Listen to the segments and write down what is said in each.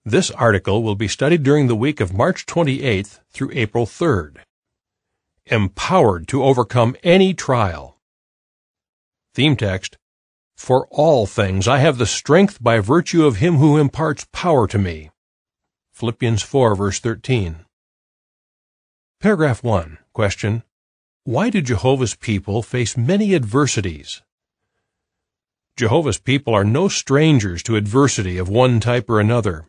This article will be studied during the week of March 28th through April 3rd. Empowered to overcome any trial. Theme text: For all things I have the strength by virtue of him who imparts power to me. Philippians 4, verse 13. Paragraph 1. Question: Why do Jehovah's people face many adversities? Jehovah's people are no strangers to adversity of one type or another.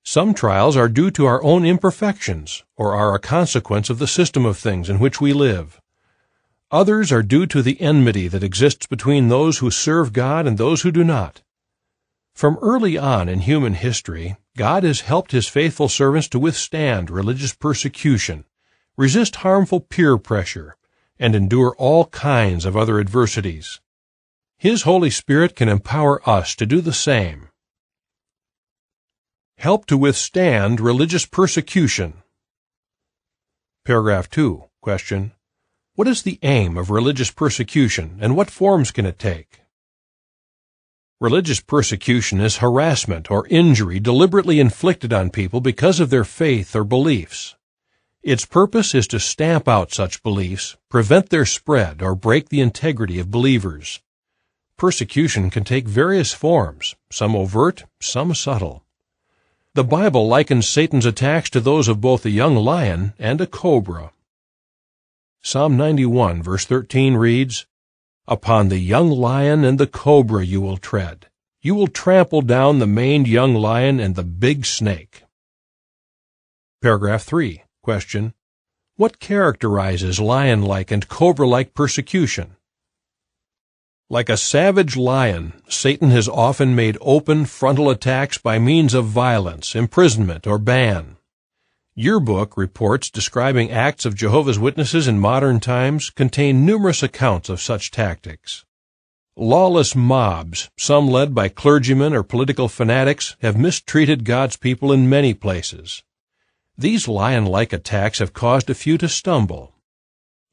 Some trials are due to our own imperfections, or are a consequence of the system of things in which we live. Others are due to the enmity that exists between those who serve God and those who do not. From early on in human history, God has helped His faithful servants to withstand religious persecution, resist harmful peer pressure, and endure all kinds of other adversities. His Holy Spirit can empower us to do the same. Help to withstand religious persecution. Paragraph 2. Question: What is the aim of religious persecution, and what forms can it take? Religious persecution is harassment or injury deliberately inflicted on people because of their faith or beliefs. Its purpose is to stamp out such beliefs, prevent their spread, or break the integrity of believers. Persecution can take various forms, some overt, some subtle. The Bible likens Satan's attacks to those of both a young lion and a cobra. Psalm 91, verse 13 reads, Upon the young lion and the cobra you will tread. You will trample down the maned young lion and the big snake. Paragraph 3. Question: What characterizes lion-like and cobra-like persecution? Like a savage lion, Satan has often made open frontal attacks by means of violence, imprisonment, or ban. Yearbook reports describing acts of Jehovah's Witnesses in modern times contain numerous accounts of such tactics. Lawless mobs, some led by clergymen or political fanatics, have mistreated God's people in many places. These lion-like attacks have caused a few to stumble.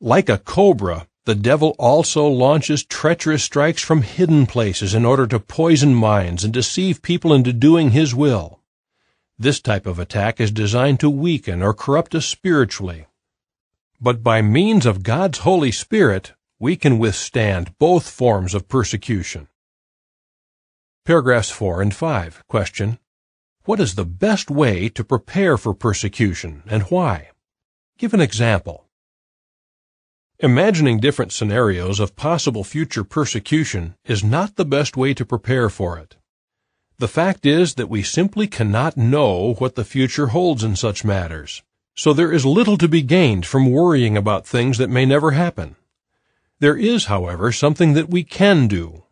Like a cobra, the devil also launches treacherous strikes from hidden places in order to poison minds and deceive people into doing his will. This type of attack is designed to weaken or corrupt us spiritually. But by means of God's Holy Spirit, we can withstand both forms of persecution. Paragraphs 4 and 5. Question: What is the best way to prepare for persecution, and why? Give an example. Imagining different scenarios of possible future persecution is not the best way to prepare for it. The fact is that we simply cannot know what the future holds in such matters, so there is little to be gained from worrying about things that may never happen. There is, however, something that we can do.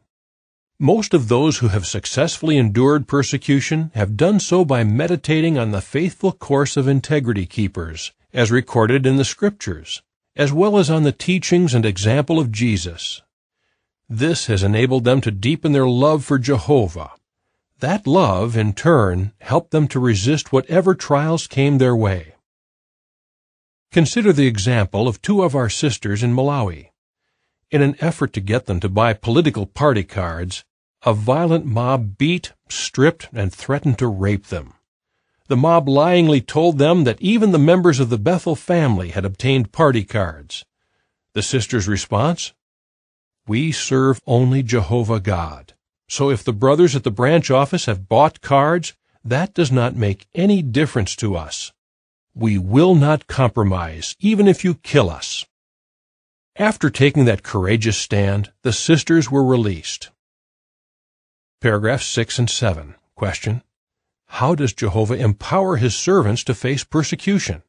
Most of those who have successfully endured persecution have done so by meditating on the faithful course of integrity keepers, as recorded in the Scriptures, as well as on the teachings and example of Jesus. This has enabled them to deepen their love for Jehovah. That love, in turn, helped them to resist whatever trials came their way. Consider the example of two of our sisters in Malawi. In an effort to get them to buy political party cards, a violent mob beat, stripped, and threatened to rape them. The mob lyingly told them that even the members of the Bethel family had obtained party cards. The sisters' response: We serve only Jehovah God. So if the brothers at the branch office have bought cards, that does not make any difference to us. We will not compromise, even if you kill us. After taking that courageous stand, the sisters were released. Paragraphs 6 and 7. Question: How does Jehovah empower His servants to face persecution?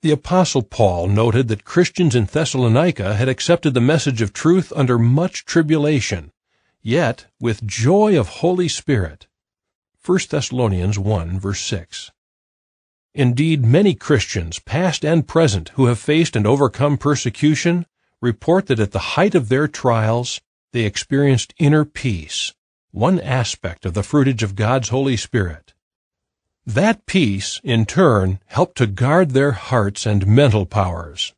The Apostle Paul noted that Christians in Thessalonica had accepted the message of truth under much tribulation, yet with joy of Holy Spirit. 1 Thessalonians 1, verse 6. Indeed, many Christians, past and present, who have faced and overcome persecution, report that at the height of their trials, they experienced inner peace, one aspect of the fruitage of God's Holy Spirit. That peace, in turn, helped to guard their hearts and mental powers.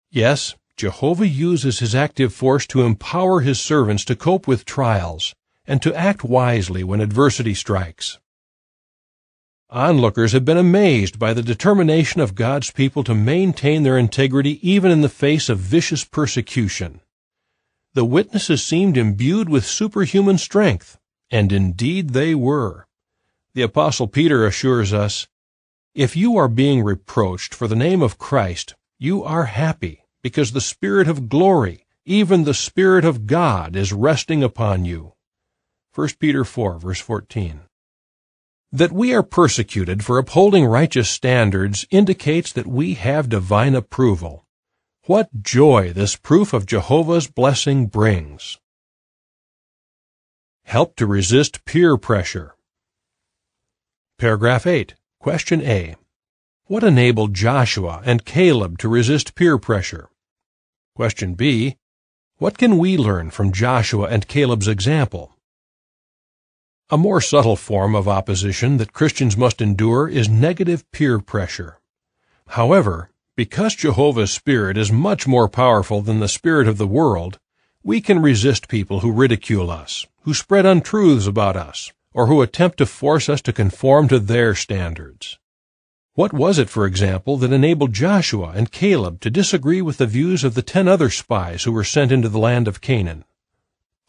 Yes, Jehovah uses His active force to empower His servants to cope with trials and to act wisely when adversity strikes. Onlookers have been amazed by the determination of God's people to maintain their integrity even in the face of vicious persecution. The witnesses seemed imbued with superhuman strength, and indeed they were. The Apostle Peter assures us, "If you are being reproached for the name of Christ, you are happy, because the Spirit of glory, even the Spirit of God, is resting upon you." 1 Peter 4, verse 14. That we are persecuted for upholding righteous standards indicates that we have divine approval. What joy this proof of Jehovah's blessing brings! Help to resist peer pressure. Paragraph 8. Question A. What enabled Joshua and Caleb to resist peer pressure? Question B. What can we learn from Joshua and Caleb's example? A more subtle form of opposition that Christians must endure is negative peer pressure. However, because Jehovah's Spirit is much more powerful than the spirit of the world, we can resist people who ridicule us, who spread untruths about us, or who attempt to force us to conform to their standards. What was it, for example, that enabled Joshua and Caleb to disagree with the views of the 10 other spies who were sent into the land of Canaan?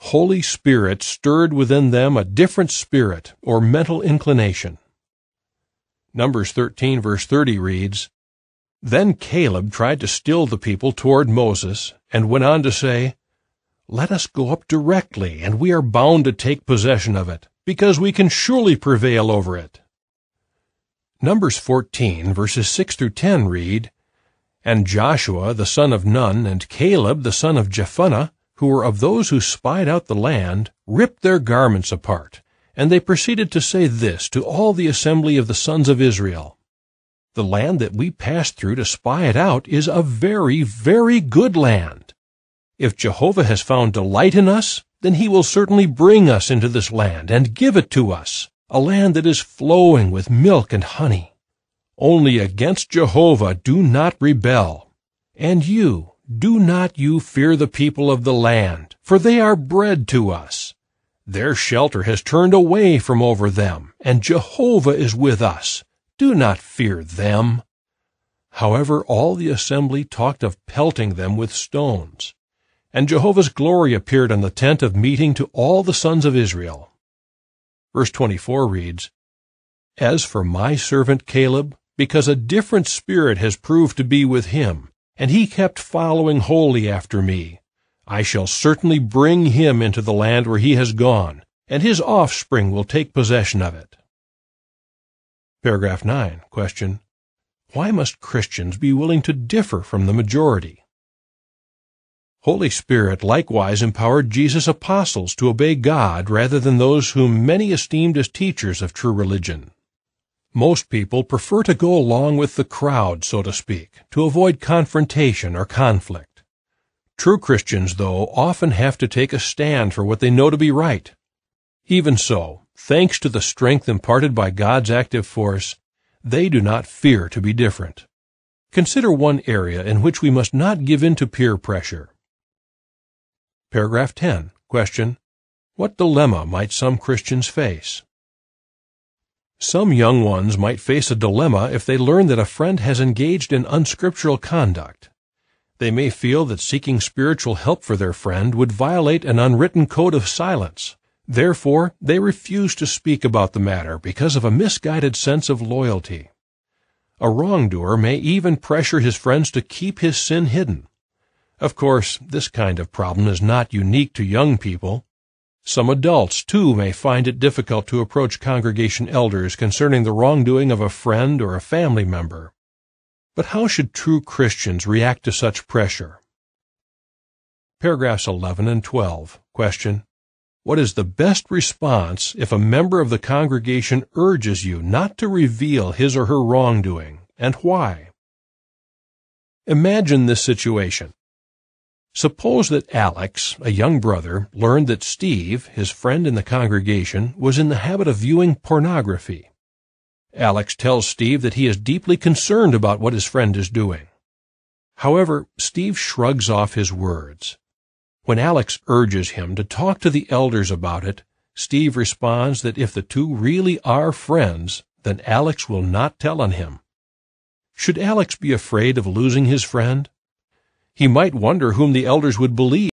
Holy Spirit stirred within them a different spirit or mental inclination. Numbers 13, verse 30 reads, "Then Caleb tried to still the people toward Moses, and went on to say, 'Let us go up directly, and we are bound to take possession of it, because we can surely prevail over it.'" Numbers 14, verses 6 through 10 read, "And Joshua the son of Nun and Caleb the son of Jephunneh, who were of those who spied out the land, ripped their garments apart, and they proceeded to say this to all the assembly of the sons of Israel, 'The land that we passed through to spy it out is a very, very good land. If Jehovah has found delight in us, then he will certainly bring us into this land and give it to us, a land that is flowing with milk and honey. Only against Jehovah do not rebel. And do not you fear the people of the land, for they are bread to us. Their shelter has turned away from over them, and Jehovah is with us. Do not fear them.' However, all the assembly talked of pelting them with stones. And Jehovah's glory appeared on the tent of meeting to all the sons of Israel." Verse 24 reads, "As for my servant Caleb, because a different spirit has proved to be with him, and he kept following wholly after me, I shall certainly bring him into the land where he has gone, and his offspring will take possession of it." Paragraph 9. Question. Why must Christians be willing to differ from the majority? Holy Spirit likewise empowered Jesus' apostles to obey God rather than those whom many esteemed as teachers of true religion. Most people prefer to go along with the crowd, so to speak, to avoid confrontation or conflict. True Christians, though, often have to take a stand for what they know to be right. Even so, thanks to the strength imparted by God's active force, they do not fear to be different. Consider one area in which we must not give in to peer pressure. Paragraph 10. Question. What dilemma might some Christians face? Some young ones might face a dilemma if they learn that a friend has engaged in unscriptural conduct. They may feel that seeking spiritual help for their friend would violate an unwritten code of silence. Therefore, they refuse to speak about the matter because of a misguided sense of loyalty. A wrongdoer may even pressure his friends to keep his sin hidden. Of course, this kind of problem is not unique to young people. Some adults, too, may find it difficult to approach congregation elders concerning the wrongdoing of a friend or a family member. But how should true Christians react to such pressure? Paragraphs 11 and 12. Question. What is the best response if a member of the congregation urges you not to reveal his or her wrongdoing, and why? Imagine this situation. Suppose that Alex, a young brother, learned that Steve, his friend in the congregation, was in the habit of viewing pornography. Alex tells Steve that he is deeply concerned about what his friend is doing. However, Steve shrugs off his words. When Alex urges him to talk to the elders about it, Steve responds that if the two really are friends, then Alex will not tell on him. Should Alex be afraid of losing his friend? He might wonder whom the elders would believe